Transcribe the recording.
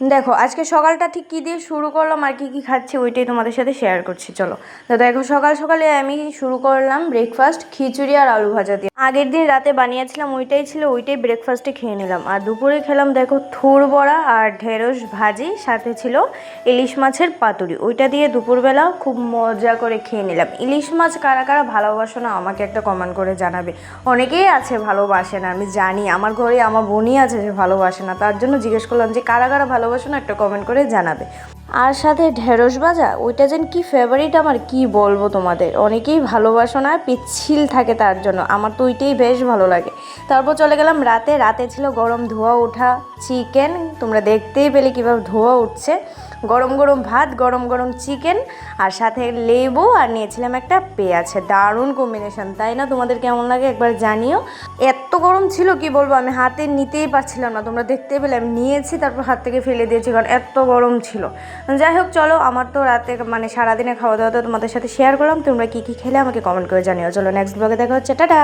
দেখো আজকে সকালটা ঠিক কী দিয়ে শুরু করলাম আর কী কী খাচ্ছি ওইটাই তোমাদের সাথে শেয়ার করছি। চলো তো দেখো সকাল সকালে আমি শুরু করলাম ব্রেকফাস্ট খিচুড়ি আর আলু ভাজা দিয়ে। আগের দিন রাতে বানিয়েছিলাম ওইটাই ছিল, ওইটাই ব্রেকফাস্টে খেয়ে নিলাম। আর দুপুরে খেলাম দেখো থুর বড়া আর ঢেঁড়স ভাজি, সাথে ছিল ইলিশ মাছের পাতুরি। ওইটা দিয়ে দুপুরবেলা খুব মজা করে খেয়ে নিলাম। ইলিশ মাছ কারা কারা ভালোবাসো না আমাকে একটা কমেন্ট করে জানাবে। অনেকেই আছে ভালোবাসে না, আমি জানি, আমার ঘরে আমার বোনই আছে যে ভালোবাসে না, তার জন্য জিজ্ঞেস করলাম যে কারা কারা ভালোবাসো না একটা কমেন্ট করে জানাবে। আর সাথে ঢেঁড়স ভাজা, ওইটা যেন কি ফেভারিট আমার, কি বলবো তোমাদের। অনেকেই ভালোবাসো না, পিচ্ছিল থাকে তার জন্য, আমার তো ওইটাই বেশ ভালো লাগে। তারপর চলে গেলাম রাতে। রাতে ছিল গরম ধোয়া ওঠা চিকেন, তোমরা দেখতেই পেলে কীভাবে ধোয়া উঠছে। গরম গরম ভাত, গরম গরম চিকেন, আর সাথে লেবু, আর নিয়েছিলাম একটা পেঁয়াজ। দারুণ কম্বিনেশন, তাই না? তোমাদের কেমন লাগে একবার জানিও। এত গরম ছিল কি বলবো, আমি হাতে নিতেই পারছিলাম না। তোমরা দেখতেই পেলে আমি নিয়েছি, তারপর হাত থেকে ফেলে দিয়েছি, কারণ এত গরম ছিল। যাই হোক চলো, আমার তো রাতে মানে সারাদিনে খাওয়া দাওয়া তো তোমাদের সাথে শেয়ার করলাম। তোমরা কী কী খেলে আমাকে কমেন্ট করে জানিও। চলো নেক্সট ব্লগে দেখা হচ্ছে, টাটা।